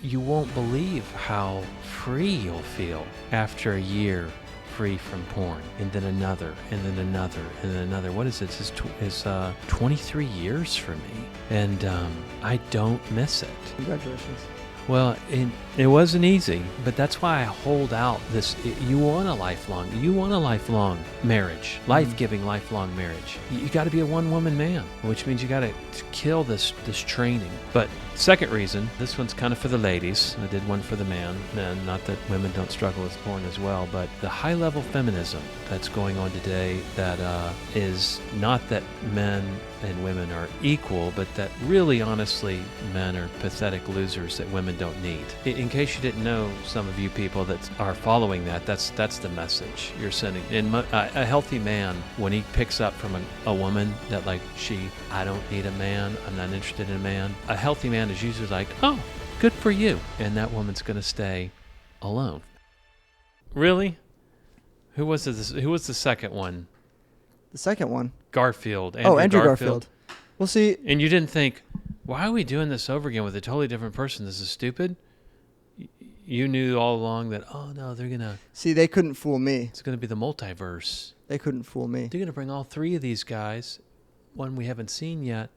you won't believe how free you'll feel after a year free from porn, and then another, and then another, and then another. What is it? It's 23 years for me, and I don't miss it. Congratulations. Well, it wasn't easy, but that's why I hold out this. You want a lifelong marriage, life-giving lifelong marriage. You got to be a one-woman man, which means you got to kill this training. But second reason, this one's kind of for the ladies. I did one for the man, and not that women don't struggle with porn as well, but the high-level feminism that's going on today that is not that men and women are equal, but that really, honestly, men are pathetic losers that women don't need. In case you didn't know, some of you people that are following that's the message you're sending. And a healthy man, when he picks up from a woman that I don't need a man, I'm not interested in a man, a healthy man is usually like, oh, good for you. And that woman's going to stay alone. Really? Who was the second one? The second one? Garfield. Andrew Garfield. Well, see. And you didn't think, why are we doing this over again with a totally different person? This is stupid. You knew all along that, oh no, they're going to. See, they couldn't fool me. It's going to be the multiverse. They couldn't fool me. They're going to bring all three of these guys, one we haven't seen yet,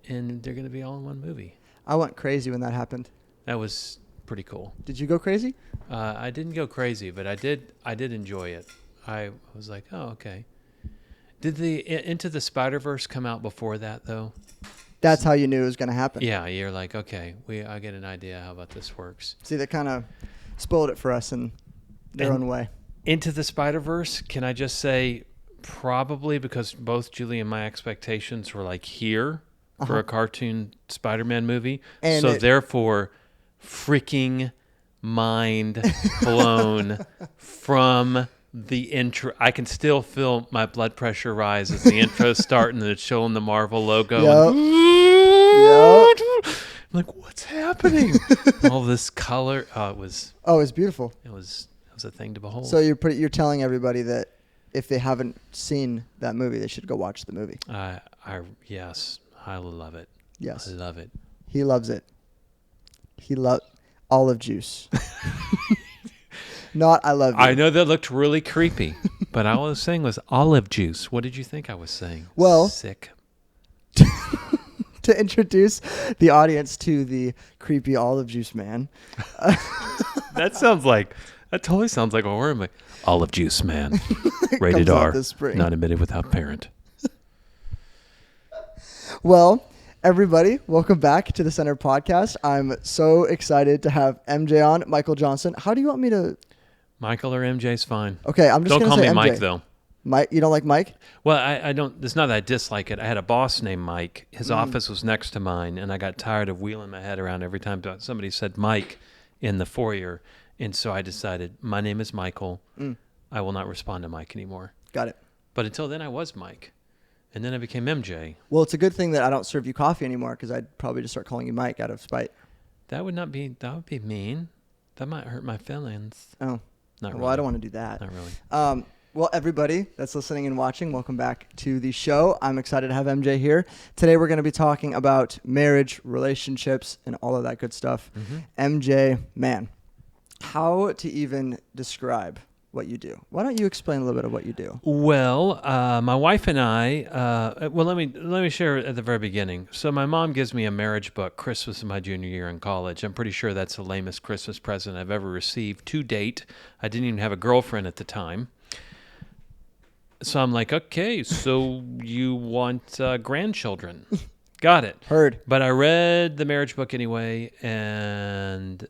and they're going to be all in one movie. I went crazy when that happened. That was pretty cool. Did you go crazy? I didn't go crazy, but I did enjoy it. I was like, oh, okay. Did the Into the Spider-Verse come out before that, though? That's how you knew it was going to happen. Yeah, you're like, okay, I get an idea how about this works. See, they kind of spoiled it for us in their own way. Into the Spider-Verse, can I just say, probably because both Julie and my expectations were like here for a cartoon Spider-Man movie. And so therefore, freaking mind blown from the intro. I can still feel my blood pressure rise as the intro's starting and it's showing the Marvel logo. Yep. I'm like, what's happening? All this color. It was beautiful. It was a thing to behold. So you're telling everybody that if they haven't seen that movie, they should go watch the movie. Yes, I love it. Yes, I love it. He loves it. He loves olive juice. Not I love you. I know that looked really creepy, but all I was saying was olive juice. What did you think I was saying? Well, sick. To introduce the audience to the creepy olive juice man. That totally sounds like a horror movie. Olive juice man. Rated R. Not admitted without parent. Well, everybody, welcome back to the Center Podcast. I'm so excited to have MJ on, Michael Johnson. How do you want me to... Michael or MJ's fine. Okay, I'm just going to say MJ. Don't call me Mike, though. Mike, you don't like Mike? Well, I don't. It's not that I dislike it. I had a boss named Mike. His office was next to mine, and I got tired of wheeling my head around every time somebody said Mike in the foyer. And so I decided, my name is Michael. I will not respond to Mike anymore. Got it. But until then, I was Mike. And then I became MJ. Well, it's a good thing that I don't serve you coffee anymore because I'd probably just start calling you Mike out of spite. That would be mean. That might hurt my feelings. Oh. Not really. Well, I don't want to do that. Not really. Well, everybody that's listening and watching, welcome back to the show. I'm excited to have MJ here. Today we're going to be talking about marriage, relationships, and all of that good stuff. MJ, man, how to even describe what you do? Why don't you explain a little bit of what you do? Well, my wife and I, let me share at the very beginning. So my mom gives me a marriage book, Christmas of my junior year in college. I'm pretty sure that's the lamest Christmas present I've ever received to date. I didn't even have a girlfriend at the time. So I'm like, okay, so you want grandchildren. Got it. Heard. But I read the marriage book anyway, and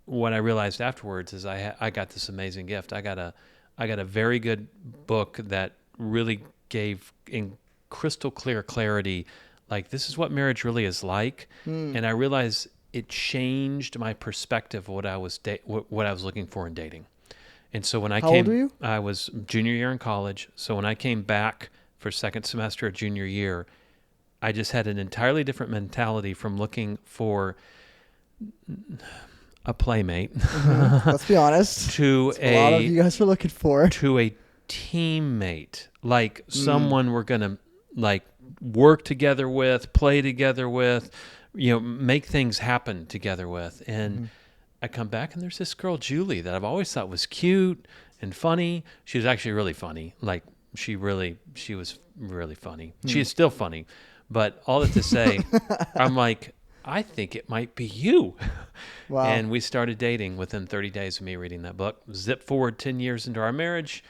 what I realized afterwards is I got this amazing gift. I got a very good book that really gave in crystal clear clarity, like this is what marriage really is like. And I realized it changed my perspective of what I was looking for in dating. And so when I How old were you? I was junior year in college. So when I came back for second semester of junior year, I just had an entirely different mentality from looking for a playmate. Let's be honest. To a lot of you guys are looking for. To a teammate, like someone we're gonna like work together with, play together with, make things happen together with. And I come back and there's this girl, Julie, that I've always thought was cute and funny. She was actually really funny. Like she was really funny. She is still funny, but all that to say, I'm like, I think it might be you. Wow. And we started dating within 30 days of me reading that book. Zip forward 10 years into our marriage.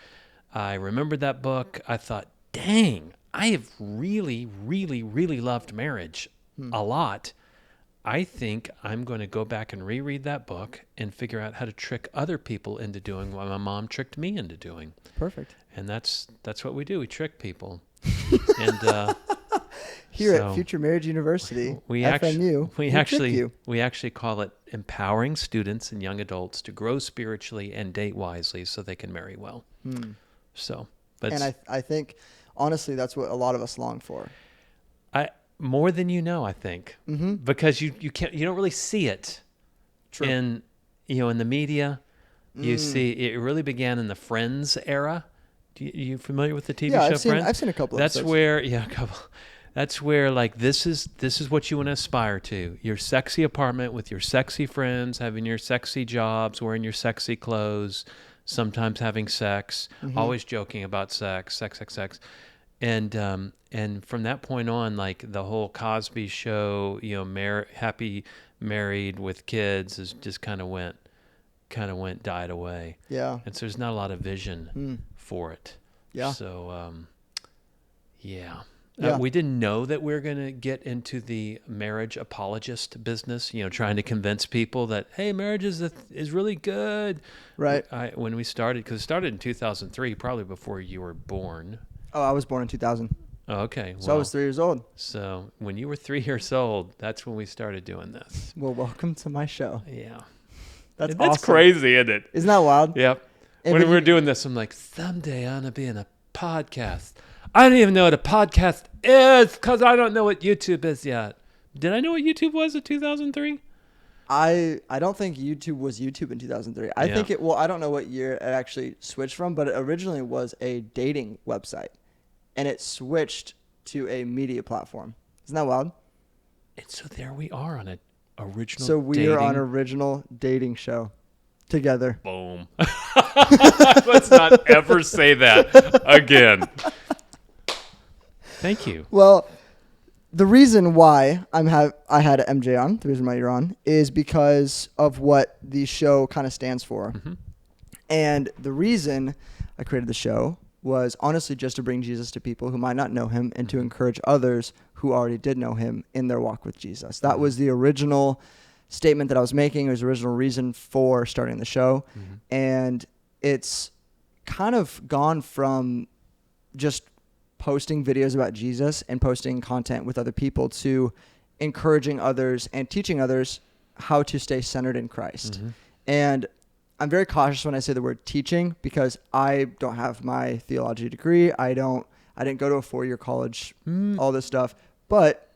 I remembered that book. I thought, dang, I have really, really, really loved marriage a lot. I think I'm going to go back and reread that book and figure out how to trick other people into doing what my mom tricked me into doing. Perfect. And that's what we do. We trick people. And here at Future Marriage University, FMU, we actually call it empowering students and young adults to grow spiritually and date wisely so they can marry well. So, but I think honestly that's what a lot of us long for. More than I think, because you don't really see it. True. in the media. You see, it really began in the Friends era. You familiar with the TV show Friends? I've seen a couple. That's episodes. That's where like this is what you want to aspire to. Your sexy apartment with your sexy friends, having your sexy jobs, wearing your sexy clothes, sometimes having sex, always joking about sex. And from that point on, like the whole Cosby show, happy married with kids is just kind of died away. Yeah. And so there's not a lot of vision for it. Yeah. So, yeah. Yeah. We didn't know that we were going to get into the marriage apologist business, trying to convince people that, hey, marriage is really good. Right. When we started, because it started in 2003, probably before you were born. Oh, I was born in 2000. Oh, okay. So I was 3 years old. So when you were 3 years old, that's when we started doing this. Well, welcome to my show. Yeah. That's That's awesome. crazy, isn't it? Isn't that wild? Yep. When we were doing this, I'm like, someday I'm going to be in a podcast. I don't even know what a podcast is because I don't know what YouTube is yet. Did I know what YouTube was in 2003? I don't think YouTube was YouTube in 2003. I think I don't know what year it actually switched from, but it originally was a dating website. And it switched to a media platform. Isn't that wild? And so there we are on an original So we are on an original dating show together. Boom. Let's not ever say that again. Thank you. Well, the reason why I had MJ on, the reason why you're on, is because of what the show kind of stands for. And the reason I created the show was honestly just to bring Jesus to people who might not know him and to encourage others who already did know him in their walk with Jesus. That was the original statement that I was making. It was the original reason for starting the show. And it's kind of gone from just posting videos about Jesus and posting content with other people to encouraging others and teaching others how to stay centered in Christ. And I'm very cautious when I say the word teaching because I don't have my theology degree. I didn't go to a 4-year college, all this stuff, but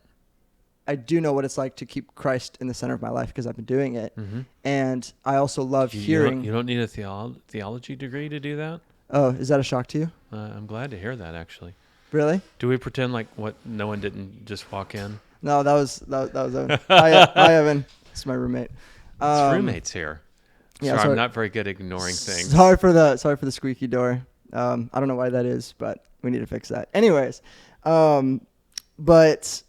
I do know what it's like to keep Christ in the center of my life because I've been doing it. And I also love hearing. You don't need a theology degree to do that? Oh, is that a shock to you? I'm glad to hear that, actually. Really? Do we pretend like no one didn't just walk in? No, that was Evan. Hi, Evan. It's my roommate. It's roommates here. Yeah, sorry, I'm not very good at ignoring things. Sorry for the squeaky door. I don't know why that is, but we need to fix that. Anyways, but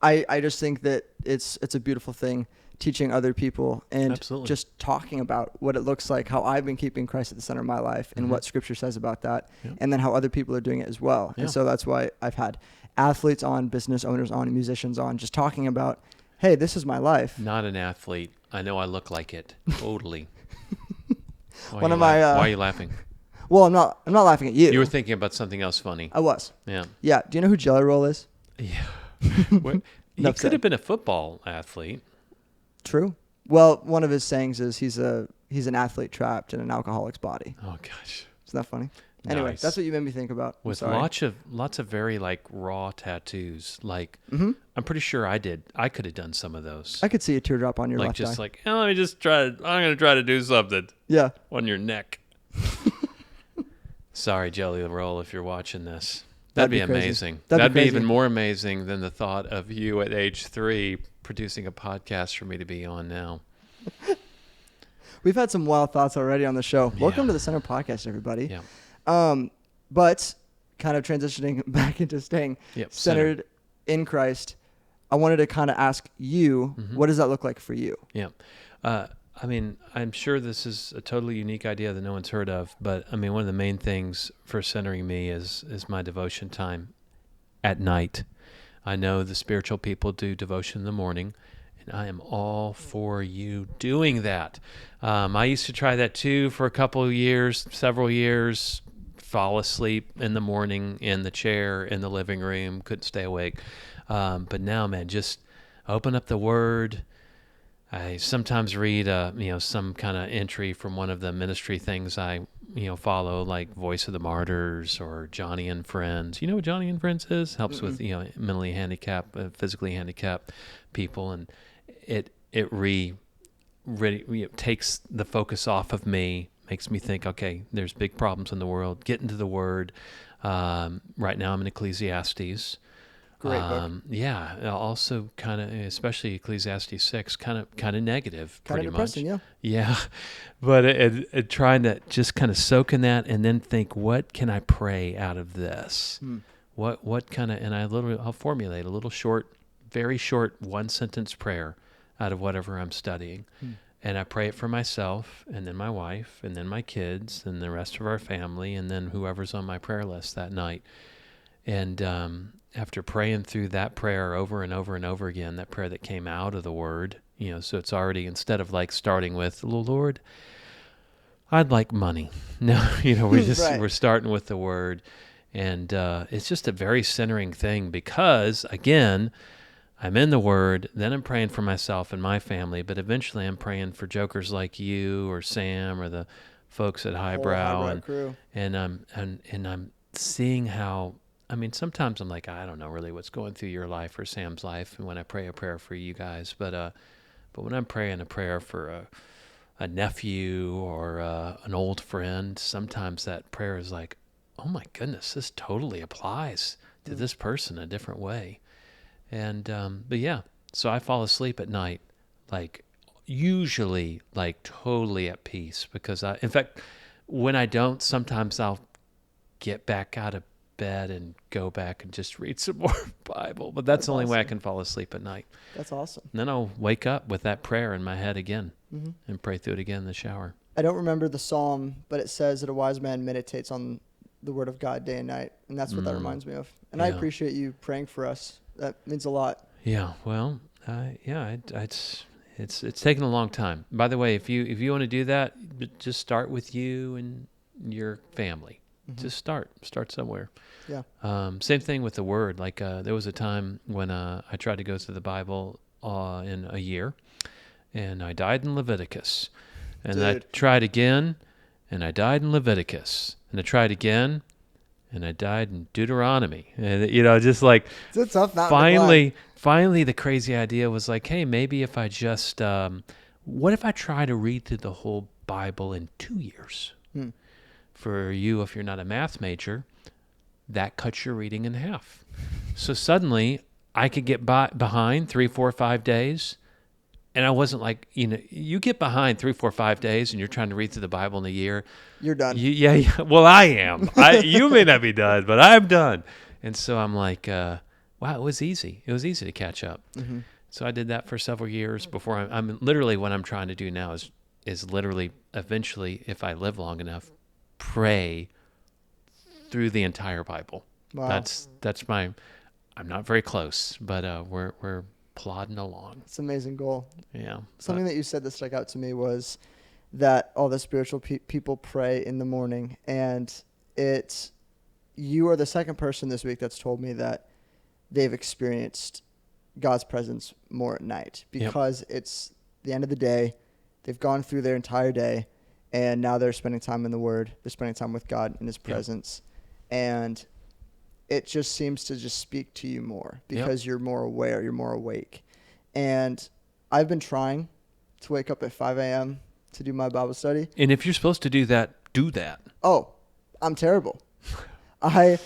I just think that it's a beautiful thing teaching other people and Absolutely. Just talking about what it looks like, how I've been keeping Christ at the center of my life and what Scripture says about that, and then how other people are doing it as well. And so that's why I've had athletes on, business owners on, musicians on, just talking about, hey, this is my life. Not an athlete. I know I look like it. Totally. Why are you laughing? Well, I'm not laughing at you. You were thinking about something else funny. I was. Yeah. Yeah. Do you know who Jelly Roll is? Yeah. He could have been a football athlete. True. Well, one of his sayings is he's an athlete trapped in an alcoholic's body. Oh gosh. Isn't that funny? Anyway, Nice. that's what you made me think about. With lots of very like raw tattoos. Like I'm pretty sure I could have done some of those. I could see a teardrop on your left eye. Let me just try. I'm gonna try to do something. Yeah. On your neck. Sorry, Jelly Roll, if you're watching this. That'd be amazing. That'd be even more amazing than the thought of you at age 3 producing a podcast for me to be on now. We've had some wild thoughts already on the show. Welcome Yeah. to the Center Podcast, everybody. Yeah. But kind of transitioning back into staying Yep. centered in Christ, I wanted to kind of ask you, what does that look like for you? Yeah. I mean, I'm sure this is a totally unique idea that no one's heard of, but I mean, one of the main things for centering me is my devotion time at night. I know the spiritual people do devotion in the morning, and I am all for you doing that. I used to try that too for a couple of years, several years, fall asleep in the morning in the chair in the living room, couldn't stay awake. But now, man, just open up the Word. I sometimes read, some kind of entry from one of the ministry things I, follow, like Voice of the Martyrs or Johnny and Friends. You know what Johnny and Friends is? Helps with, mentally handicapped, physically handicapped people, and it takes the focus off of me, makes me think, okay, there's big problems in the world. Get into the Word. Right now I'm in Ecclesiastes. Great book. Yeah. Also kind of, especially Ecclesiastes 6, kind of negative, Kind pretty of depressing, much. yeah. Yeah. But it trying to just kind of soak in that and then think, what can I pray out of this? What kind of, and I'll formulate a little short, very short 1-sentence prayer out of whatever I'm studying. And I pray it for myself, and then my wife, and then my kids, and the rest of our family, and then whoever's on my prayer list that night. And after praying through that prayer over and over and over again, that prayer that came out of the Word, so it's already, instead of like starting with, Lord, I'd like money. No, we're starting with the Word. And it's just a very centering thing because, again, I'm in the Word, then I'm praying for myself and my family, but eventually I'm praying for jokers like you or Sam or the folks at Highbrow, Crew. and I'm seeing how, I mean, sometimes I'm like, I don't know really what's going through your life or Sam's life, and when I pray a prayer for you guys, but when I'm praying a prayer for a nephew or an old friend, sometimes that prayer is like, oh my goodness, this totally applies to this person a different way. And, but yeah, so I fall asleep at night, like usually like totally at peace because in fact, when I don't, sometimes I'll get back out of bed and go back and just read some more Bible, but that's the only way I can fall asleep at night. That's awesome. And then I'll wake up with that prayer in my head again and pray through it again in the shower. I don't remember the psalm, but it says that a wise man meditates on the Word of God day and night, and that's what that reminds me of. And I appreciate you praying for us. That means a lot. Yeah, well, it's taken a long time. By the way, if you want to do that, just start with you and your family. Just start somewhere. Yeah. Same thing with the Word. Like there was a time when I tried to go through the Bible in a year, and I died in Leviticus, and I tried again, and I died in Leviticus, and I tried again, and I died in Deuteronomy. And, just like It's a tough mountain to climb. finally, the crazy idea was like, hey, maybe if I just, what if I try to read through the whole Bible in 2 years? For you, if you're not a math major, that cuts your reading in half. So suddenly, I could get behind 3, 4, 5 days. And I wasn't like, you get behind 3, 4, 5 days and you're trying to read through the Bible in a year. You're done. Yeah. Well, I am. You may not be done, but I'm done. And so I'm like, wow, it was easy. It was easy to catch up. So I did that for several years before I'm literally what I'm trying to do now is literally eventually, if I live long enough, pray through the entire Bible. Wow. That's I'm not very close, but we're plodding along. It's an amazing goal. Yeah. Something that you said that stuck out to me was that all the spiritual people pray in the morning, and you are the second person this week that's told me that they've experienced God's presence more at night because it's the end of the day. They've gone through their entire day, and now they're spending time in the Word. They're spending time with God in His presence, and it just seems to just speak to you more because you're more aware, you're more awake. And I've been trying to wake up at 5 a.m. to do my Bible study. And if you're supposed to do that, do that. Oh, I'm terrible. I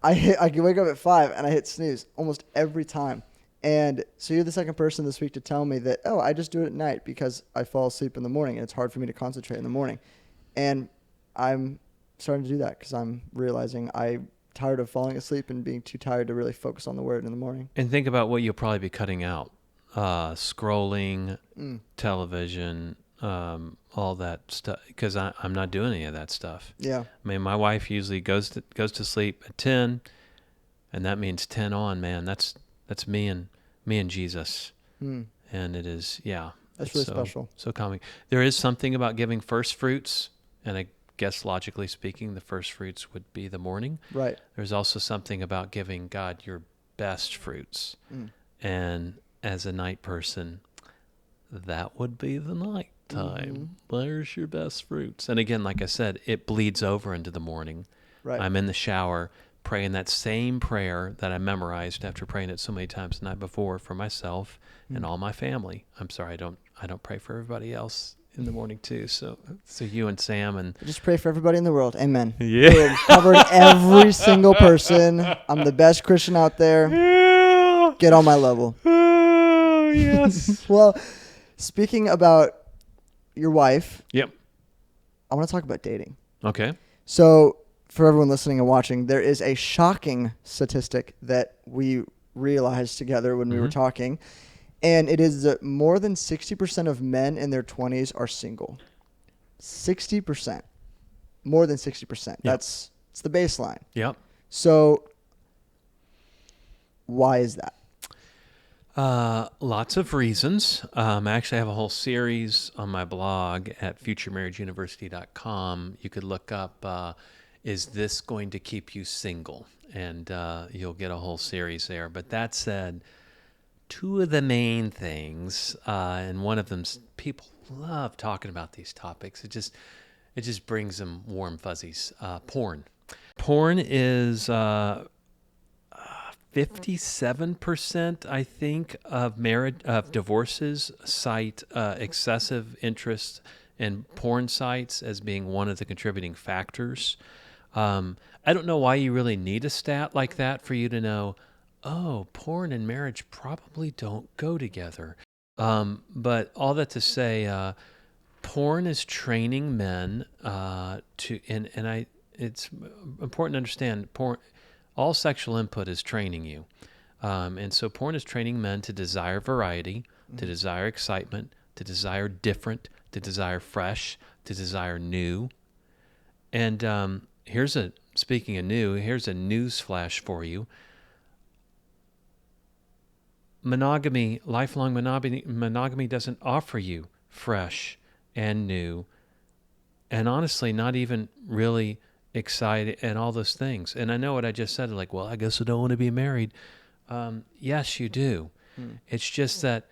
can wake up at 5 and I hit snooze almost every time. And so you're the second person this week to tell me that, oh, I just do it at night because I fall asleep in the morning and it's hard for me to concentrate in the morning. And I'm starting to do that because I'm realizing I'm tired of falling asleep and being too tired to really focus on the word in the morning. And think about what you'll probably be cutting out. Scrolling, television, all that stuff, because I'm not doing any of that stuff. Yeah. I mean, my wife usually goes to sleep at 10, and that means 10 on, man. That's me and Jesus. And it is, That's really special. So calming. There is something about giving first fruits, and I guess logically speaking, the first fruits would be the morning. Right. There's also something about giving God your best fruits. And as a night person, that would be the night time. There's your best fruits. And again, like I said, it bleeds over into the morning. Right. I'm in the shower praying that same prayer that I memorized after praying it so many times the night before for myself and all my family. I'm sorry, I don't pray for everybody else in the morning too. So you and Sam and just pray for everybody in the world. Amen. Yeah. Boom. Covered every single person. I'm the best Christian out there. Yeah. Get on my level. Oh, yes. Well, speaking about your wife, Yep. I want to talk about dating. Okay. So for everyone listening and watching, there is a shocking statistic that we realized together when we were talking, and it is that more than 60% of men in their 20s are single. 60%. More than 60%. Yep. It's the baseline. Yep. So why is that? Lots of reasons. I actually have a whole series on my blog at futuremarriageuniversity.com. You could look up, is this going to keep you single? And you'll get a whole series there. But that said, two of the main things, and one of them's people love talking about these topics. It just brings them warm fuzzies. Porn. Porn is 57%, I think, of divorces cite excessive interest in porn sites as being one of the contributing factors. I don't know why you really need a stat like that for you to know, oh, porn and marriage probably don't go together. But all that to say, porn is training men it's important to understand porn. All sexual input is training you. And so porn is training men to desire variety, to desire excitement, to desire different, to desire fresh, to desire new. And speaking of new, here's a news flash for you. Monogamy, lifelong monogamy doesn't offer you fresh and new, and honestly, not even really excited and all those things. And I know what I just said, like, well, I guess I don't want to be married. Yes, you do. It's just that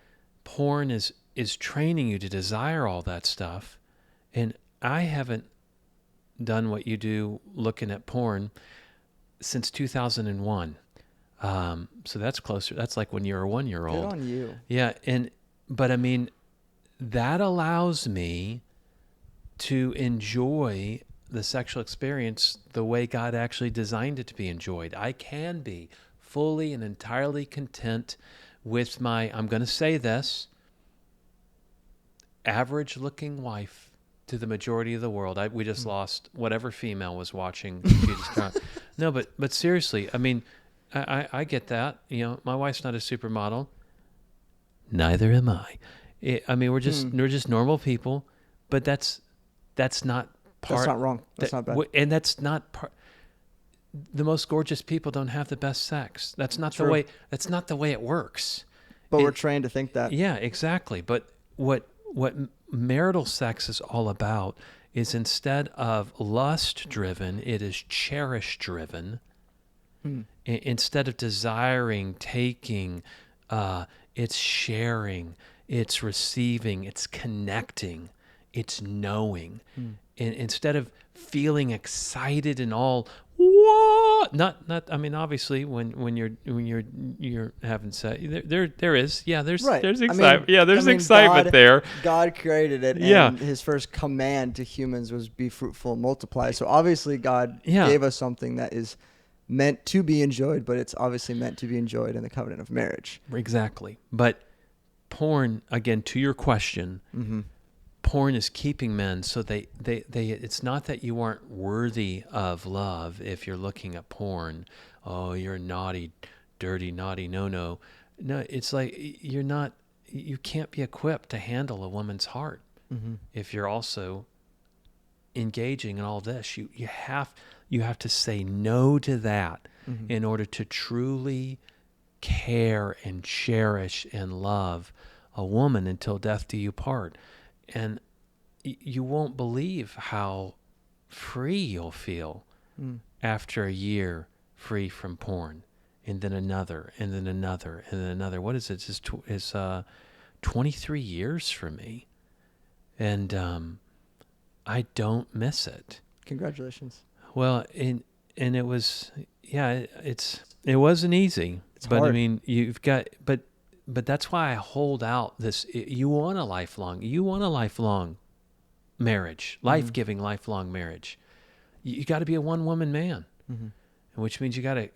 porn is training you to desire all that stuff. And I haven't done what you do looking at porn since 2001. So that's closer. That's like when you're a 1-year-old. Good on you. Yeah. But I mean, that allows me to enjoy the sexual experience the way God actually designed it to be enjoyed. I can be fully and entirely content with my, I'm going to say this, average looking wife to the majority of the world. We just lost whatever female was watching. No, but seriously, I mean, I get that. You know, my wife's not a supermodel. Neither am I. I mean, we're just normal people, but that's not part. That's not wrong. That's not bad. And that's not part. The most gorgeous people don't have the best sex. That's not the way. That's not the way it works. But we're trained to think that. Yeah, exactly. But what marital sex is all about is, instead of lust driven, it is cherish driven. Instead of desiring, taking, it's sharing, it's receiving, it's connecting, it's knowing. And instead of feeling excited and all, what? Not. I mean, obviously, when you're having sex, there is excitement. There's excitement there. God created it, and His first command to humans was be fruitful and multiply. So obviously, God gave us something that is meant to be enjoyed, but it's obviously meant to be enjoyed in the covenant of marriage. Exactly. But porn, again, to your question, Mm-hmm. porn is keeping men so they it's not that you aren't worthy of love if you're looking at porn. Oh, you're naughty, dirty, naughty, no. No, it's like you can't be equipped to handle a woman's heart Mm-hmm. if you're also engaging in all this. You have to say no to that Mm-hmm. in order to truly care and cherish and love a woman until death do you part. And you won't believe how free you'll feel after a year free from porn, and then another, and then another, and then another. What is it? It's 23 years for me, and I don't miss it. Congratulations. Well, and it was, yeah, it wasn't easy. It's but hard. I mean, you've got, but that's why I hold out this. You want a lifelong marriage, life-giving, lifelong marriage. You got to be a one-woman man, which means you got to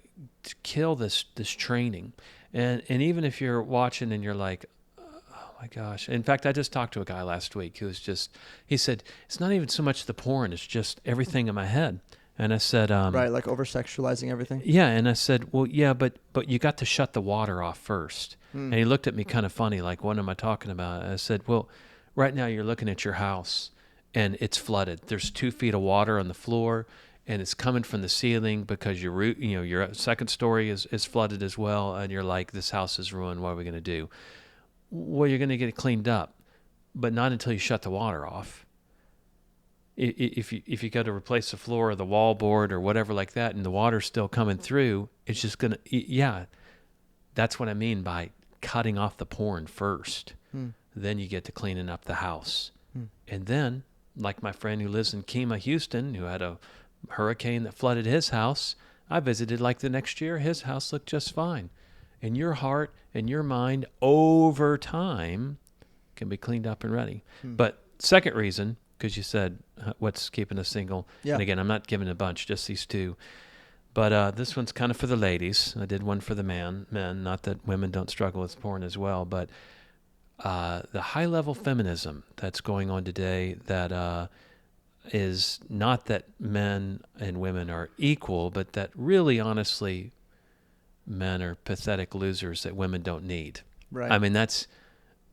kill this training. And even if you're watching and you're like, oh my gosh. In fact, I just talked to a guy last week who was he said, it's not even so much the porn, it's just everything in my head. And I said, Right, like over-sexualizing everything? yeah. And I said, well, yeah, but you got to shut the water off first. And he looked at me kind of funny, like, what am I talking about? I said, well, right now you're looking at your house and it's flooded. There's 2 feet of water on the floor and it's coming from the ceiling because your second story is flooded as well. And you're like, this house is ruined. What are we going to do? Well, you're going to get it cleaned up, but not until you shut the water off. If you got to replace the floor or the wall board or whatever like that, and the water's still coming through, it's just going to, yeah, that's what I mean by cutting off the porn first. Then you get to cleaning up the house. And then, like my friend who lives in Kemah, Houston, who had a hurricane that flooded his house, I visited like the next year, his house looked just fine. And your heart and your mind over time can be cleaned up and ready. But second reason, because you said what's keeping us single. Yeah. And again, I'm not giving a bunch, just these 2. But this one's kind of for the ladies. I did one for the men. Not that women don't struggle with porn as well, but the high-level feminism that's going on today that is not that men and women are equal, but that really, honestly, men are pathetic losers that women don't need. Right. I mean, that's,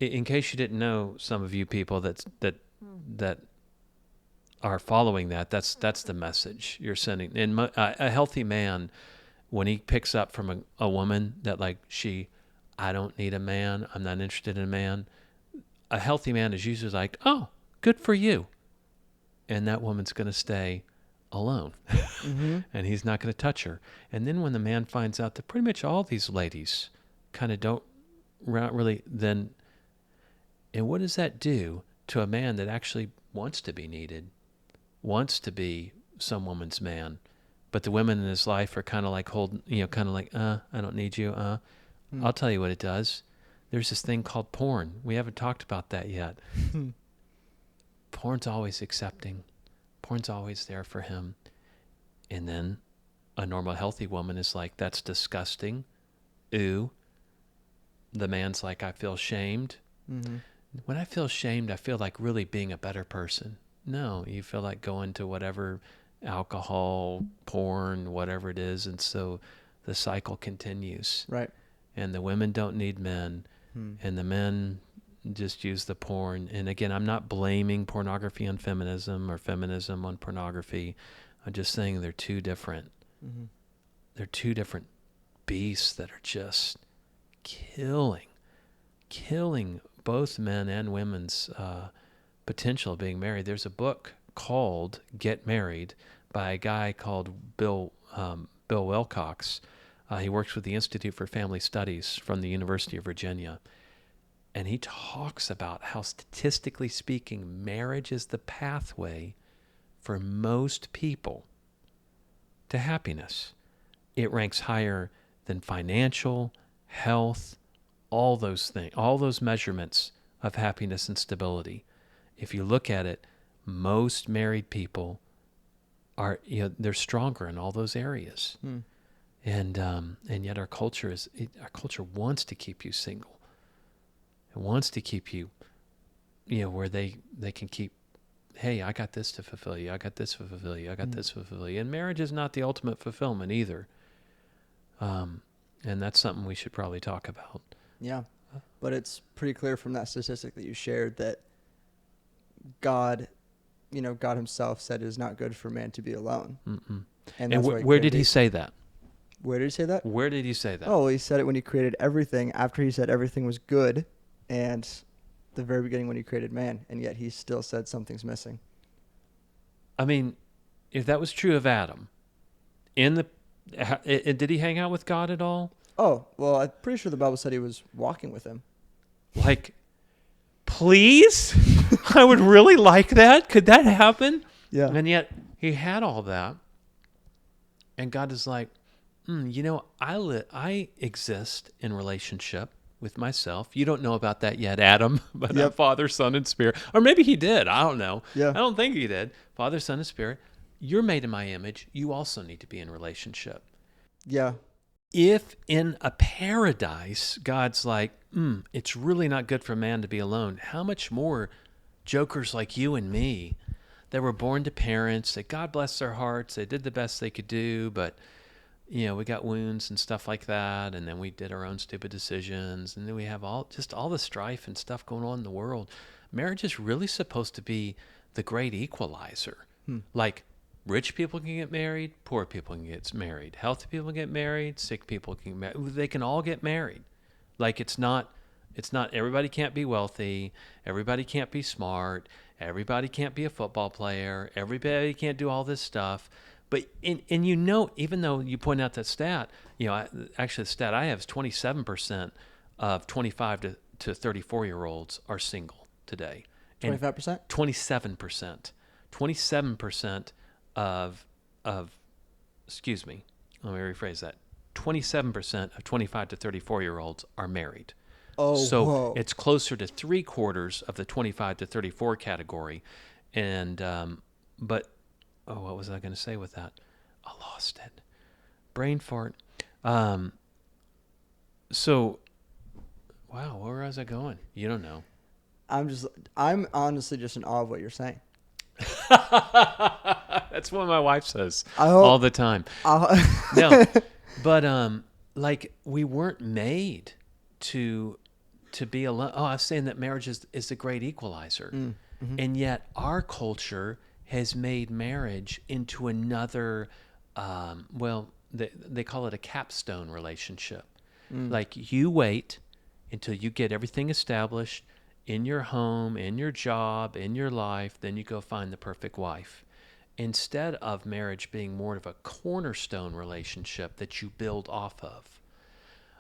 in case you didn't know, some of you people that are following that's the message you're sending. And a healthy man, when he picks up from a woman that like I don't need a man, I'm not interested in a man, a healthy man is usually like, oh, good for you. And that woman's going to stay alone. And he's not going to touch her. And then when the man finds out that pretty much all these ladies kind of don't really, then, and what does that do to a man that actually wants to be needed, wants to be some woman's man, but the women in his life are kind of like I don't need you. I'll tell you what it does. There's this thing called porn. We haven't talked about that yet. Porn's always accepting. Porn's always there for him. And then a normal, healthy woman is like, that's disgusting. Ooh. The man's like, I feel shamed. When I feel shamed, I feel like really being a better person. No, you feel like going to whatever, alcohol, porn, whatever it is. And so the cycle continues. Right. And the women don't need men. And the men just use the porn. And again, I'm not blaming pornography on feminism or feminism on pornography. I'm just saying they're 2 different. They're 2 different beasts that are just killing both men and women's potential of being married. There's a book called Get Married by a guy called Bill Wilcox. He works with the Institute for Family Studies from the University of Virginia. And he talks about how, statistically speaking, marriage is the pathway for most people to happiness. It ranks higher than financial, health, all those things, all those measurements of happiness and stability. If you look at it, most married people are, they're stronger in all those areas. And yet our culture wants to keep you single. It wants to keep you, where they can keep, hey, I got this to fulfill you. I got this to fulfill you. I got this to fulfill you. And marriage is not the ultimate fulfillment either. And that's something we should probably talk about. Yeah. But it's pretty clear from that statistic that you shared that God himself said it is not good for man to be alone. Mm-mm. And And that's where did he say that? Where did he say that? Where did he say that? Oh, well, he said it when he created everything, after he said everything was good, and the very beginning when he created man, and yet he still said something's missing. I mean, if that was true of Adam, did he hang out with God at all? Oh, well, I'm pretty sure the Bible said he was walking with him. Like, please? I would really like that. Could that happen? Yeah. And yet he had all that. And God is like, I exist in relationship with myself. You don't know about that yet, Adam, but Yep. Father, Son, and Spirit. Or maybe he did. I don't know. Yeah. I don't think he did. Father, Son, and Spirit. You're made in my image. You also need to be in relationship. Yeah. If in a paradise, God's like, it's really not good for man to be alone, how much more jokers like you and me that were born to parents, that God bless their hearts, they did the best they could do, but, we got wounds and stuff like that, and then we did our own stupid decisions, and then we have all the strife and stuff going on in the world. Marriage is really supposed to be the great equalizer. Like, rich people can get married, poor people can get married, healthy people can get married, sick people can get married. They can all get married. Like, it's not everybody can't be wealthy, everybody can't be smart, everybody can't be a football player, everybody can't do all this stuff. But even though you point out that stat, actually the stat I have is 27% of 25 to 34-year-olds are single today. 25%? 27%. 27% of excuse me, let me rephrase that. 27% of 25 to 34-year-olds are married. Oh, so whoa. It's closer to 3/4 of the 25 to 34 category. And but what was I going to say with that? I lost it. Brain fart. So, wow, where was I going? You don't know. I'm honestly just in awe of what you're saying. That's what my wife says all the time. No, but like, we weren't made to be alone. Oh, I was saying that marriage is the great equalizer, and yet our culture has made marriage into another. They call it a capstone relationship. Like, you wait until you get everything established in your home, in your job, in your life, then you go find the perfect wife. Instead of marriage being more of a cornerstone relationship that you build off of.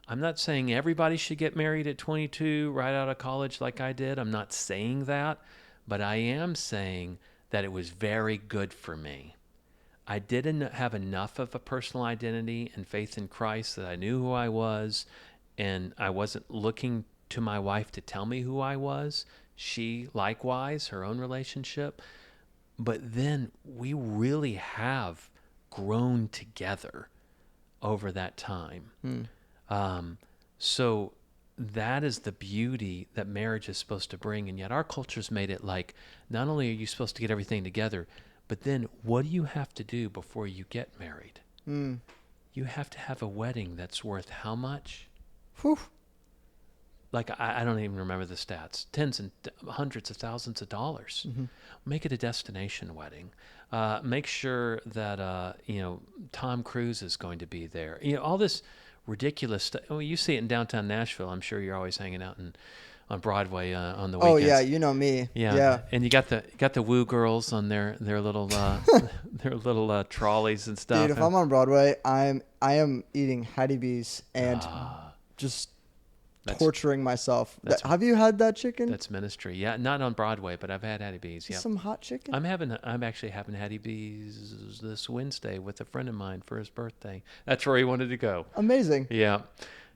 I'm not saying everybody should get married at 22 right out of college like I did. I'm not saying that, but I am saying that it was very good for me. I didn't have enough of a personal identity and faith in Christ that I knew who I was, and I wasn't looking to my wife to tell me who I was. She, likewise, her own relationship. But then we really have grown together over that time. So that is the beauty that marriage is supposed to bring. And yet our culture's made it like, not only are you supposed to get everything together, but then what do you have to do before you get married? You have to have a wedding that's worth how much? Whew. Like, I don't even remember the stats. Tens and hundreds of thousands of dollars. Make it a destination wedding. Make sure that, Tom Cruise is going to be there. All this ridiculous stuff. Well, you see it in downtown Nashville. I'm sure you're always hanging out on Broadway on the weekends. Oh, yeah, you know me. Yeah. And you got the woo girls on their little their little trolleys and stuff. Dude, if I'm on Broadway, I am eating Hattie B's and just torturing myself. Have you had that chicken? That's ministry. Yeah, not on Broadway, but I've had Hattie B's. Yeah, some hot chicken. I'm actually having Hattie B's this Wednesday with a friend of mine for his birthday. That's where he wanted to go. Amazing. Yeah.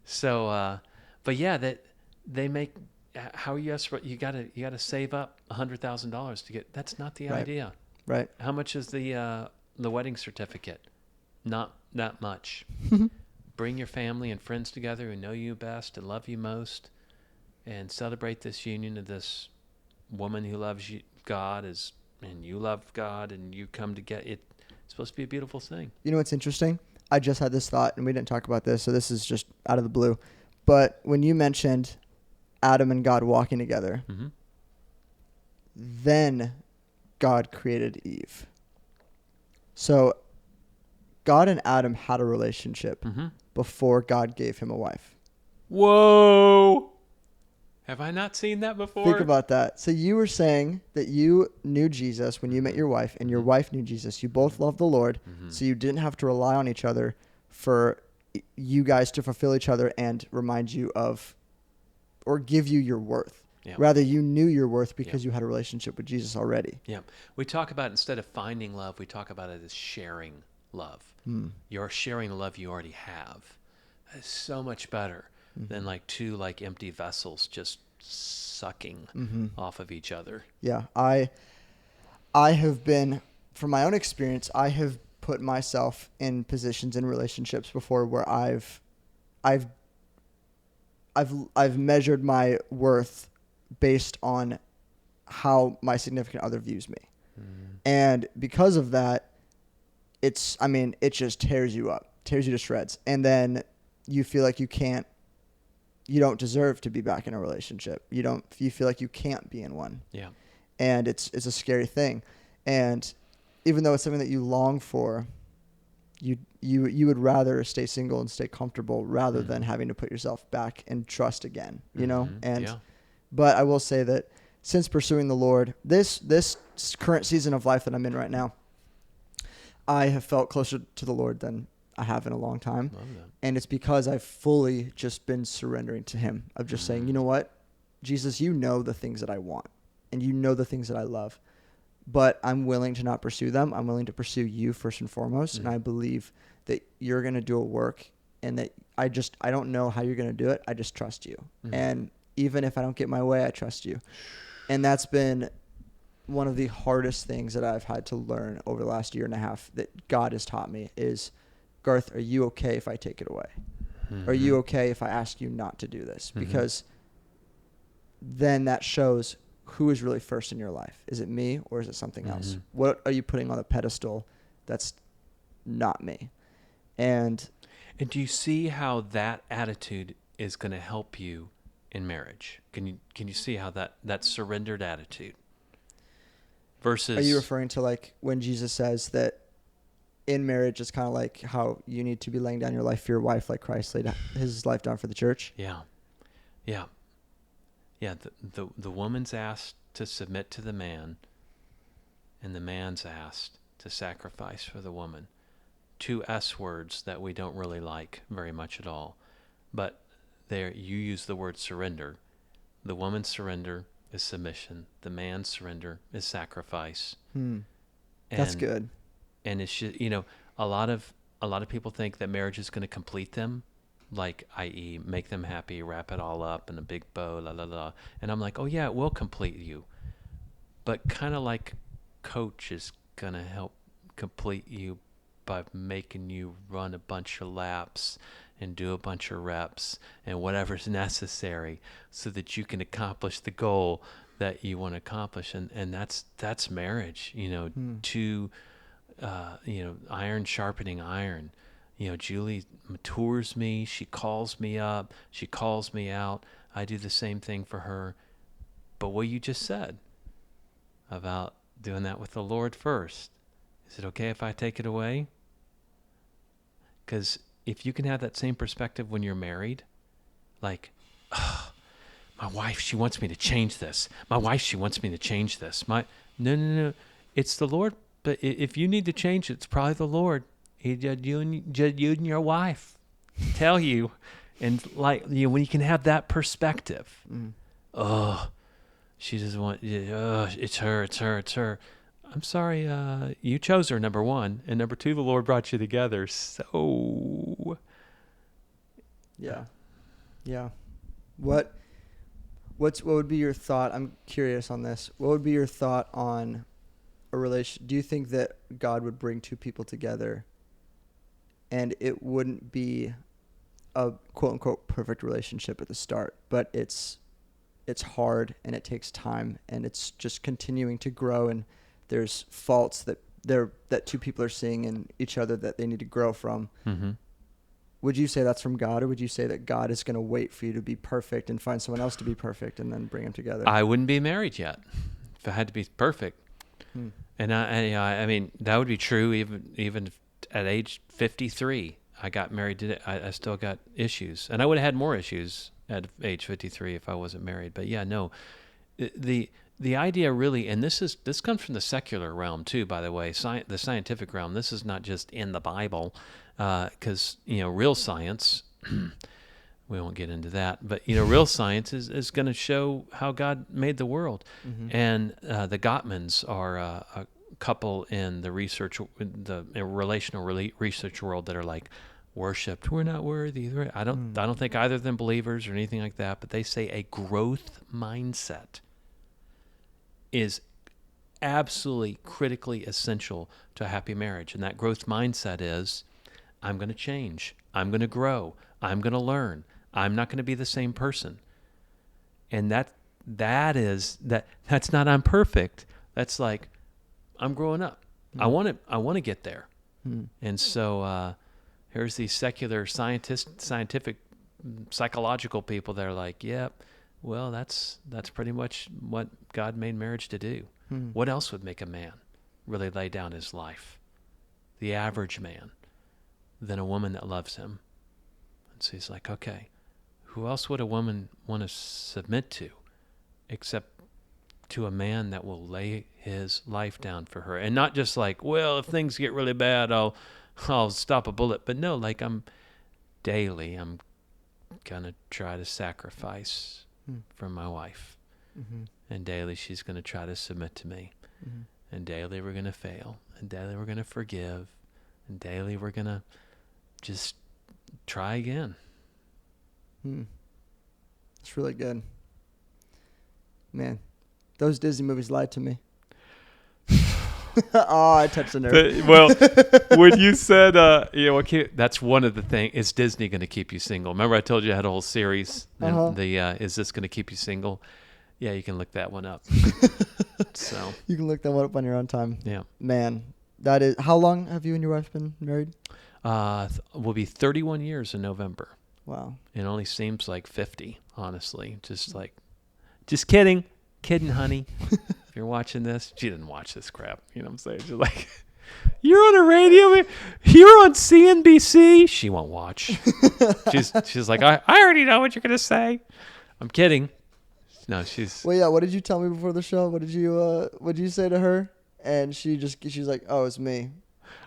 So, but yeah, that they make. How are you? You gotta save up $100,000 to get. That's not the idea. Right. How much is the wedding certificate? Not that much. Bring your family and friends together who know you best and love you most, and celebrate this union of this woman who loves God, and you love God, and you come to get it. It's supposed to be a beautiful thing. You know what's interesting? I just had this thought, and we didn't talk about this, so this is just out of the blue. But when you mentioned Adam and God walking together, Mm-hmm. then God created Eve. So God and Adam had a relationship Mm-hmm. before God gave him a wife. Whoa! Have I not seen that before? Think about that. So you were saying that you knew Jesus when you met your wife, and your wife knew Jesus. You both loved the Lord, so you didn't have to rely on each other for you guys to fulfill each other and remind you of or give you your worth. Yeah. Rather, you knew your worth because you had a relationship with Jesus already. Yeah. We talk about, instead of finding love, we talk about it as sharing love. You're sharing the love you already have. It's so much better than like two like empty vessels just sucking off of each other. Yeah, I have been, from my own experience, I have put myself in positions in relationships before where I've measured my worth based on how my significant other views me. And because of that, it just tears you up, tears you to shreds. And then you feel like you don't deserve to be back in a relationship. You feel like you can't be in one. Yeah. And it's a scary thing. And even though it's something that you long for, you would rather stay single and stay comfortable rather than having to put yourself back and trust again, you know? And but I will say that since pursuing the Lord, this current season of life that I'm in right now, I have felt closer to the Lord than I have in a long time. Love that. And it's because I've fully just been surrendering to him, of just saying, you know what, Jesus, you know the things that I want and you know the things that I love, but I'm willing to not pursue them. I'm willing to pursue you first and foremost. And I believe that you're going to do a work, and that I don't know how you're going to do it. I just trust you. And even if I don't get my way, I trust you. And that's been one of the hardest things that I've had to learn over the last year and a half that God has taught me is, Garth, are you okay if I take it away? Are you okay if I ask you not to do this? Because then that shows who is really first in your life. Is it me or is it something else? What are you putting on the pedestal that's not me? And do you see how that attitude is going to help you in marriage? Can you see how that surrendered attitude versus... Are you referring to like when Jesus says that in marriage it's kind of like how you need to be laying down your life for your wife like Christ laid his life down for the church? Yeah. The woman's asked to submit to the man, and the man's asked to sacrifice for the woman. Two S words that we don't really like very much at all. But there, you use the word surrender. The woman's surrender is submission. The man's surrender is sacrifice. That's good. And it's just, a lot of people think that marriage is going to complete them, like, i.e., make them happy, wrap it all up in a big bow, la la la. And I'm like, oh yeah, it will complete you. But kind of like coach is going to help complete you by making you run a bunch of laps and do a bunch of reps and whatever's necessary so that you can accomplish the goal that you want to accomplish. And that's marriage, two, iron sharpening iron. Julie matures me. She calls me up. She calls me out. I do the same thing for her. But what you just said about doing that with the Lord first, is it okay if I take it away? Because if you can have that same perspective when you're married, like, my wife, she wants me to change this. My wife, she wants me to change this. No. It's the Lord. But if you need to change it, it's probably the Lord. You and your wife tell you. And like, when you can have that perspective, she doesn't want, it's her. I'm sorry, you chose her, number one. And number two, the Lord brought you together. So. Yeah. What would be your thought? I'm curious on this. What would be your thought on a relation? Do you think that God would bring two people together and it wouldn't be a quote unquote perfect relationship at the start, but it's hard and it takes time and it's just continuing to grow, and there's faults that two people are seeing in each other that they need to grow from. Mm-hmm. Would you say that's from God, or would you say that God is going to wait for you to be perfect and find someone else to be perfect and then bring them together? I wouldn't be married yet if I had to be perfect. And I mean, that would be true even at age 53. I got married today. I still got issues, and I would have had more issues at age 53 if I wasn't married. But yeah, no, the idea really, and this comes from the secular realm too, by the way, the scientific realm. This is not just in the Bible, because real science. We won't get into that, but real science is going to show how God made the world. Mm-hmm. And the Gottmans are a couple in the relational research world that are like, worshipped, we're not worthy. I don't think either of them believers or anything like that, but they say a growth mindset is absolutely critically essential to a happy marriage. And that growth mindset is, I'm going to change, I'm going to grow, I'm going to learn, I'm not going to be the same person. And that's not I'm perfect. That's like, I'm growing up. I want to get there. And so here's these secular scientific, psychological people that are like, yep, well, that's pretty much what God made marriage to do. What else would make a man really lay down his life, the average man, than a woman that loves him? And so he's like, okay, who else would a woman want to submit to except to a man that will lay his life down for her? And not just like, well, if things get really bad, I'll stop a bullet. But no, like I'm going to try to sacrifice for my wife. Mm-hmm. And daily she's going to try to submit to me. Mm-hmm. And daily we're going to fail. And daily we're going to forgive. And daily we're going to just try again. It's really good. Man, those Disney movies lied to me. Oh, I touched the nerve. Well, when you said, that's one of the things. Is Disney going to keep you single? Remember I told you I had a whole series, and is this going to keep you single? Yeah, you can look that one up. So you can look that one up on your own time. Yeah. Man, that is. How long have you and your wife been married? We'll be 31 years in November. Wow. It only seems like 50, honestly. Just kidding, honey. If you're watching this, she didn't watch this crap. You know what I'm saying? She's like, you're on a radio, you're on CNBC. She won't watch. She's like, I already know what you're gonna say. I'm kidding. No, she's. Well, yeah. What did you tell me before the show? What did you say to her? And she's like, oh, it's me.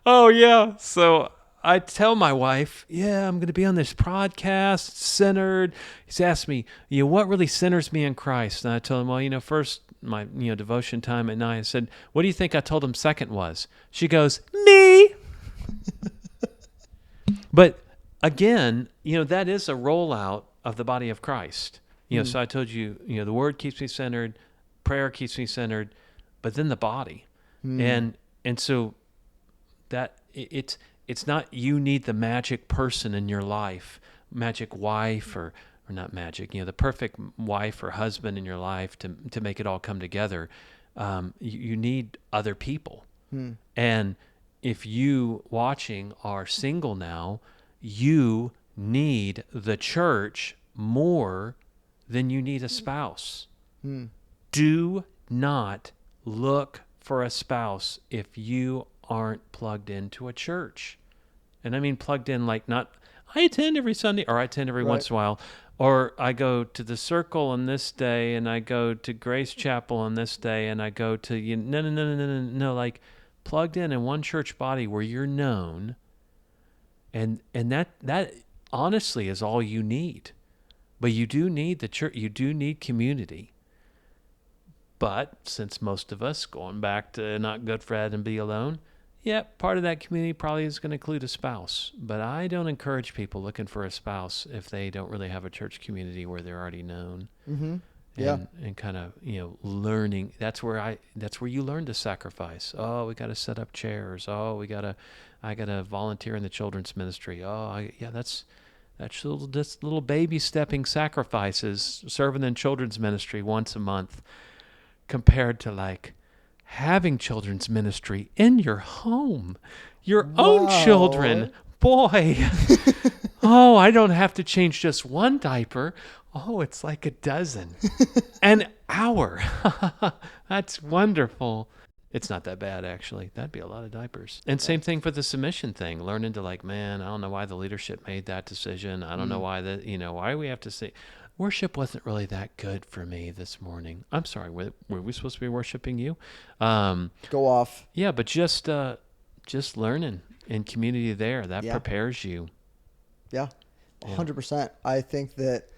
Oh yeah. So I tell my wife, yeah, I'm going to be on this podcast, centered. He's asked me, what really centers me in Christ? And I told him, well, first, my, devotion time at night. I said, what do you think I told him second was? She goes, me. But again, that is a rollout of the body of Christ. So I told you, the word keeps me centered, prayer keeps me centered, but then the body. And so that it's not you need the magic person in your life, magic wife or not magic, the perfect wife or husband in your life to make it all come together. You need other people. And if you watching are single now, you need the church more than you need a spouse. Do not look for a spouse if you aren't plugged into a church. And I mean plugged in like not, I attend every Sunday, or I attend every once in a while, or I go to the Circle on this day, and I go to Grace Chapel on this day, and I go to, no, like plugged in one church body where you're known, and that honestly is all you need. But you do need the church, you do need community. But since most of us, going back to not good for Ed and be alone, part of that community probably is going to include a spouse. But I don't encourage people looking for a spouse if they don't really have a church community where they're already known. Mm-hmm. Yeah. and kind of, learning. That's where you learn to sacrifice. Oh, we got to set up chairs. Oh, I got to volunteer in the children's ministry. Oh, that's just little baby stepping sacrifices, serving in children's ministry once a month, compared to like having children's ministry in your home, your own children. Boy, oh, I don't have to change just one diaper. Oh, it's like a dozen. An hour. That's wonderful. It's not that bad, actually. That'd be a lot of diapers. And same thing for the submission thing. Learning to like, man, I don't know why the leadership made that decision. I don't know why why we have to say, worship wasn't really that good for me this morning. I'm sorry. Were we supposed to be worshiping you? Go off. Yeah, but just learning in community there, that prepares you. Yeah, 100%. I think that,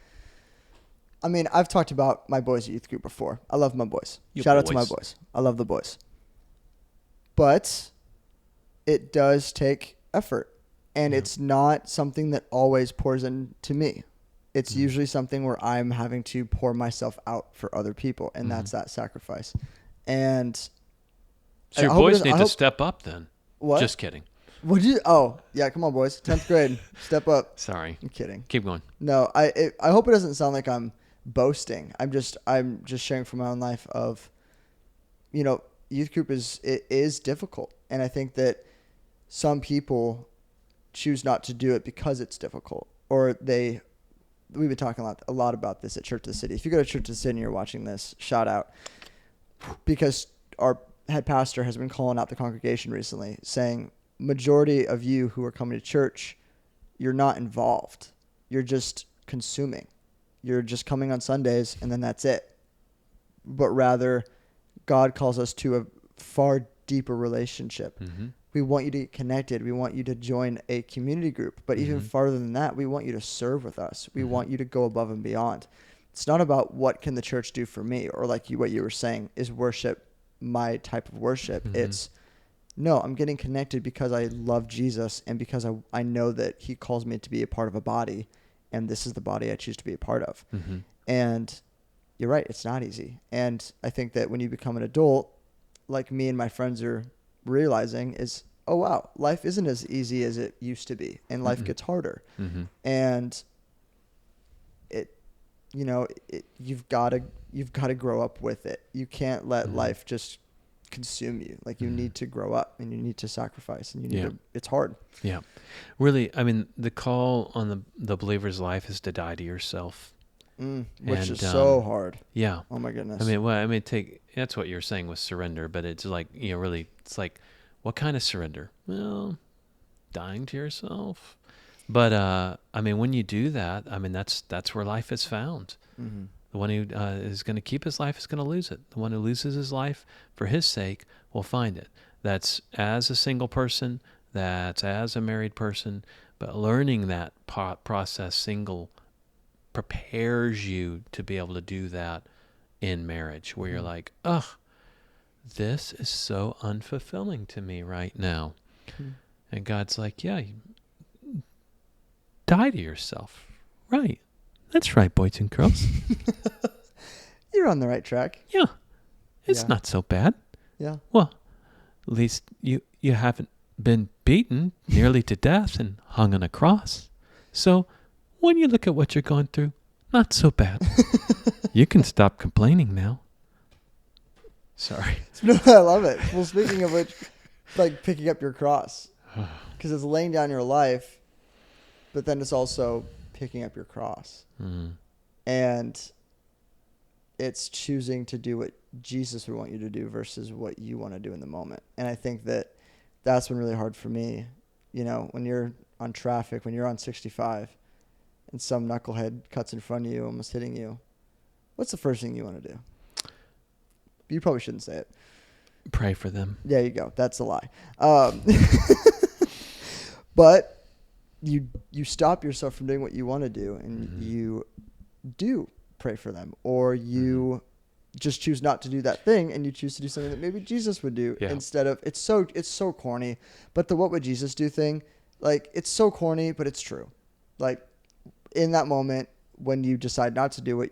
I've talked about my boys' youth group before. I love my boys. Shout out to my boys. I love the boys. But it does take effort. And it's not something that always pours into me. It's usually something where I'm having to pour myself out for other people. And that's that sacrifice. And so your boys need to step up then. What? Just kidding. Would you? Oh, yeah. Come on, boys. 10th grade. Step up. Sorry. I'm kidding. Keep going. No, I hope it doesn't sound like I'm boasting. I'm just sharing from my own life of, youth group is difficult. And I think that some people choose not to do it because it's difficult, or we've been talking a lot about this at Church of the City. If you go to Church of the City and you're watching this, shout out, because our head pastor has been calling out the congregation recently saying, majority of you who are coming to church, you're not involved. You're just consuming. You're just coming on Sundays and then that's it. But rather, God calls us to a far deeper relationship. Mm-hmm. We want you to get connected. We want you to join a community group. But even farther than that, we want you to serve with us. We want you to go above and beyond. It's not about what can the church do for me, or like what you were saying, is worship my type of worship. It's, no, I'm getting connected because I love Jesus and because I know that he calls me to be a part of a body, and this is the body I choose to be a part of. And you're right, it's not easy. And I think that when you become an adult, like me and my friends are realizing, is, oh wow, life isn't as easy as it used to be, and life gets harder. And you've got to grow up with it. You can't let life just consume you. Like, you need to grow up, and you need to sacrifice, and you need to, it's hard. Yeah. Really, the call on the believer's life is to die to yourself. Which is so hard. Yeah. Oh my goodness. That's what you're saying with surrender, but it's like, really, it's like, what kind of surrender? Well, dying to yourself. But, when you do that, that's where life is found. The one who is going to keep his life is going to lose it. The one who loses his life for his sake will find it. That's as a single person, that's as a married person, but learning that process single prepares you to be able to do that in marriage, where you're like, ugh, this is so unfulfilling to me right now. And God's like, yeah, die to yourself. Right. That's right, boys and girls. You're on the right track. Yeah. It's not so bad. Yeah. Well, at least you haven't been beaten nearly to death and hung on a cross. So when you look at what you're going through, not so bad. You can stop complaining now. Sorry. I love it. Well, speaking of which, like picking up your cross, because it's laying down your life, but then it's also picking up your cross. And it's choosing to do what Jesus would want you to do versus what you want to do in the moment. And I think that that's been really hard for me. When you're on traffic, when you're on 65 and some knucklehead cuts in front of you, almost hitting you, what's the first thing you want to do? You probably shouldn't say it. Pray for them. There you go. That's a lie. But you stop yourself from doing what you want to do, and you do pray for them, or you just choose not to do that thing, and you choose to do something that maybe Jesus would do instead of, it's so corny, but the what would Jesus do thing, like, it's so corny, but it's true. Like, in that moment, when you decide not to do what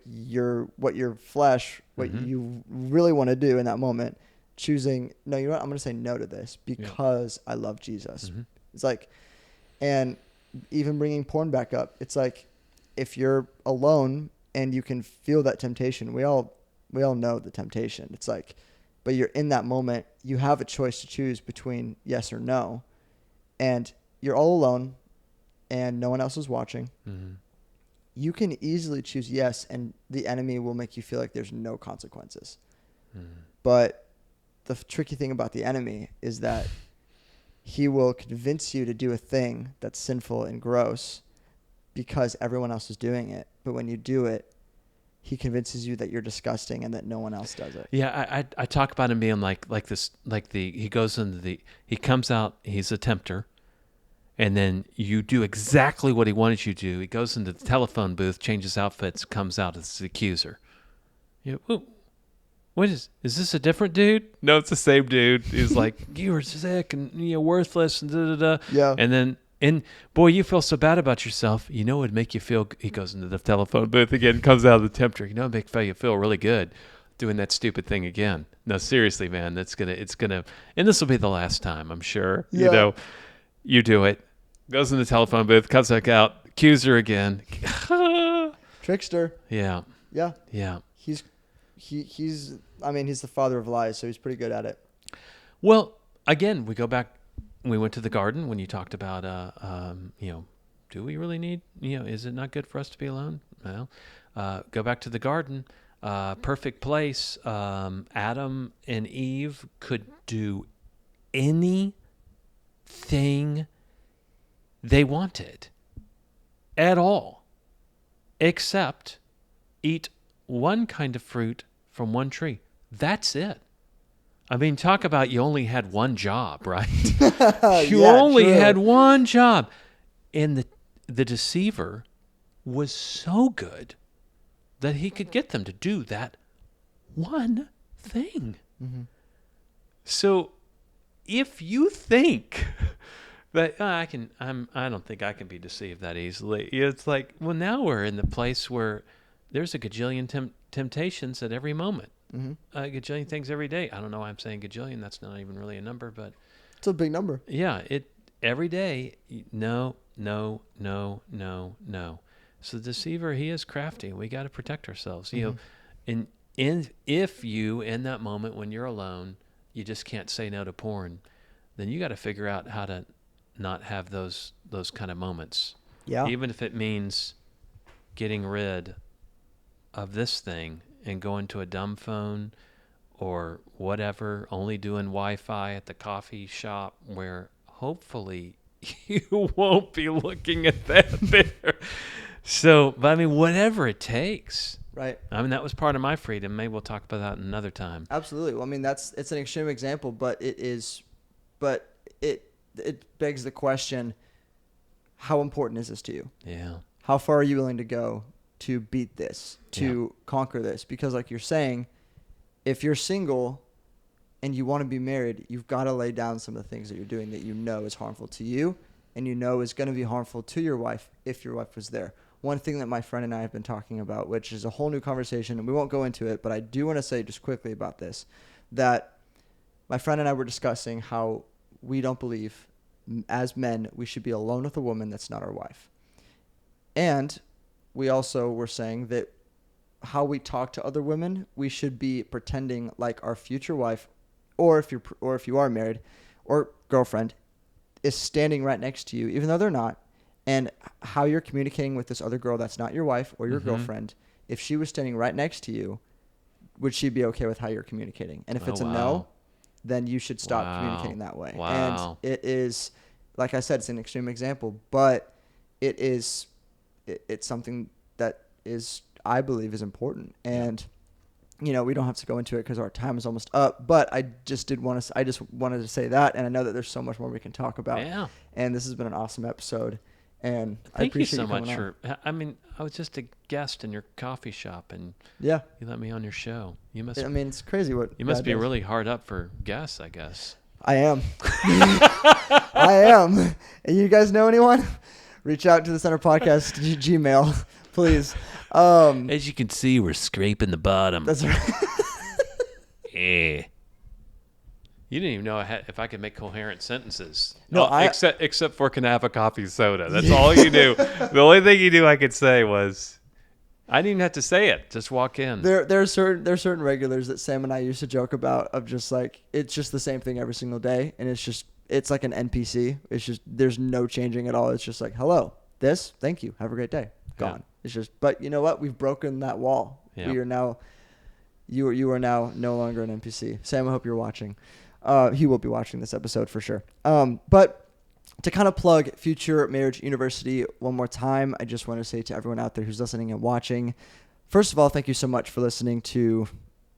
your flesh, what Mm-hmm. you really want to do in that moment, choosing, no, you know what, I'm going to say no to this because I love Jesus. Mm-hmm. It's like, and even bringing porn back up, it's like, if you're alone and you can feel that temptation, we all know the temptation. It's like, but you're in that moment, you have a choice to choose between yes or no, and you're all alone and no one else is watching. Mm-hmm. You can easily choose yes, and the enemy will make you feel like there's no consequences. Mm-hmm. But the tricky thing about the enemy is that he will convince you to do a thing that's sinful and gross because everyone else is doing it. But when you do it, he convinces you that you're disgusting and that no one else does it. Yeah, I talk about him being like this, like he goes into he comes out, he's a tempter, and then you do exactly what he wanted you to do. He goes into the telephone booth, changes outfits, comes out as the accuser. What is this a different dude? No, it's the same dude. He's like, you were sick and worthless and da da da. Yeah. And boy, you feel so bad about yourself. You know, it'd make you feel. He goes into the telephone booth again, comes out of the tempter. You know, it'd make you feel really good doing that stupid thing again. No, seriously, man, it's gonna, and this will be the last time, I'm sure. Yeah. You know, you do it. Goes in the telephone booth, comes back out, accuser again. Trickster. Yeah. Yeah. Yeah. He's I mean, he's the father of lies, so he's pretty good at it. Well, again, we go back. We went to the garden when you talked about, do we really need, is it not good for us to be alone? Well, go back to the garden. Perfect place. Adam and Eve could do anything they wanted at all, except eat one kind of fruit from one tree. That's it. I mean, talk about you only had one job, right? You Yeah, only true. had one job. And the deceiver was so good that he could get them to do that one thing. Mm-hmm. So if you think that I don't think I can be deceived that easily. It's like, well, now we're in the place where there's a gajillion temptations at every moment. Mm-hmm. A gajillion things every day. I don't know why I'm saying gajillion. That's not even really a number, but It's a big number. yeah, every day. No. So the deceiver, he is crafty. We got to protect ourselves. Mm-hmm. And if you in that moment when you're alone, you just can't say no to porn, then you got to figure out how to not have those kind of moments. Yeah. Even if it means getting rid of this thing and going to a dumb phone or whatever, only doing Wi-Fi at the coffee shop where hopefully you won't be looking at that there. So, but I mean, whatever it takes. Right. I mean, that was part of my freedom. Maybe we'll talk about that another time. Absolutely. Well, I mean, it's an extreme example, but it begs the question, how important is this to you? Yeah. How far are you willing to go to beat this, to conquer this? Because like you're saying, if you're single and you want to be married, you've got to lay down some of the things that you're doing that you know is harmful to you and you know is going to be harmful to your wife if your wife was there. One thing that my friend and I have been talking about, which is a whole new conversation, and we won't go into it, but I do want to say just quickly about this, that my friend and I were discussing how we don't believe as men we should be alone with a woman that's not our wife. And we also were saying that how we talk to other women, we should be pretending like our future wife, or if you are married, or girlfriend, is standing right next to you, even though they're not. And how you're communicating with this other girl that's not your wife or your girlfriend, if she was standing right next to you, would she be okay with how you're communicating? And if it's a no, then you should stop communicating that way. Wow. And it is, like I said, it's an extreme example, but it's something that is, I believe, is important. And we don't have to go into it because our time is almost up, but I just wanted to say that. And I know that there's so much more we can talk about. Yeah. And this has been an awesome episode. And I Thank you appreciate so much coming on. I mean, I was just a guest in your coffee shop, and Yeah. you let me on your show. I mean, it's crazy what You must God be does. really hard up for guests, I guess. I am. I am. And you guys know anyone? Reach out to the Center Podcast Gmail. Please. As you can see, we're scraping the bottom. That's right. Yeah. You didn't even know if I could make coherent sentences. No, except for can I have a coffee soda. That's all you knew. The only thing you knew I could say was, I didn't even have to say it. Just walk in. There are certain regulars that Sam and I used to joke about of just like, it's just the same thing every single day, and it's like an NPC. It's just, there's no changing at all. It's just like, hello, this, thank you, have a great day, gone. Yeah. It's just, but you know what? We've broken that wall. Yeah. We are now, you are now no longer an NPC. Sam, I hope you're watching. He will be watching this episode for sure. But to kind of plug Future Marriage University one more time, I just want to say to everyone out there who's listening and watching, first of all, thank you so much for listening to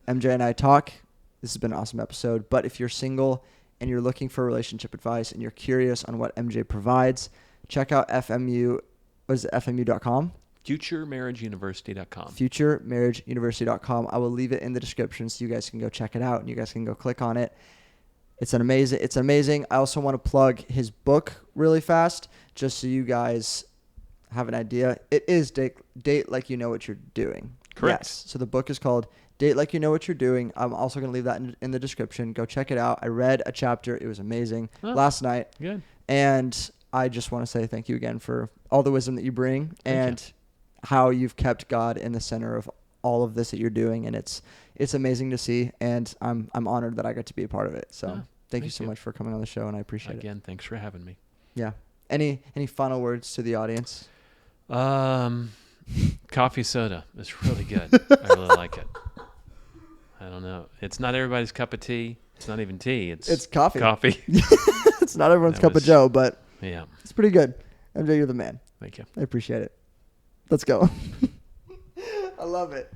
MJ and I talk. This has been an awesome episode. But if you're single and you're looking for relationship advice and you're curious on what MJ provides, check out FMU. What is it? FMU.com? FutureMarriageUniversity.com. FutureMarriageUniversity.com. I will leave it in the description so you guys can go check it out and you guys can go click on it. It's amazing. I also want to plug his book really fast, just so you guys have an idea. It is Date Like You Know What You're Doing. Correct. Yes. So the book is called Date Like You Know What You're Doing. I'm also going to leave that in the description. Go check it out. I read a chapter. It was amazing last night. Good. And I just want to say thank you again for all the wisdom that you bring and how you've kept God in the center of all of this that you're doing, and it's amazing to see, and I'm honored that I got to be a part of it. So thank you so much for coming on the show, and I appreciate it. Again, thanks for having me. Yeah. Any final words to the audience? Coffee soda is really good. I really like it. I don't know. It's not everybody's cup of tea. It's not even tea. It's coffee. Coffee. It's not everyone's cup of joe, but yeah, it's pretty good. MJ, you're the man. Thank you. I appreciate it. Let's go. I love it.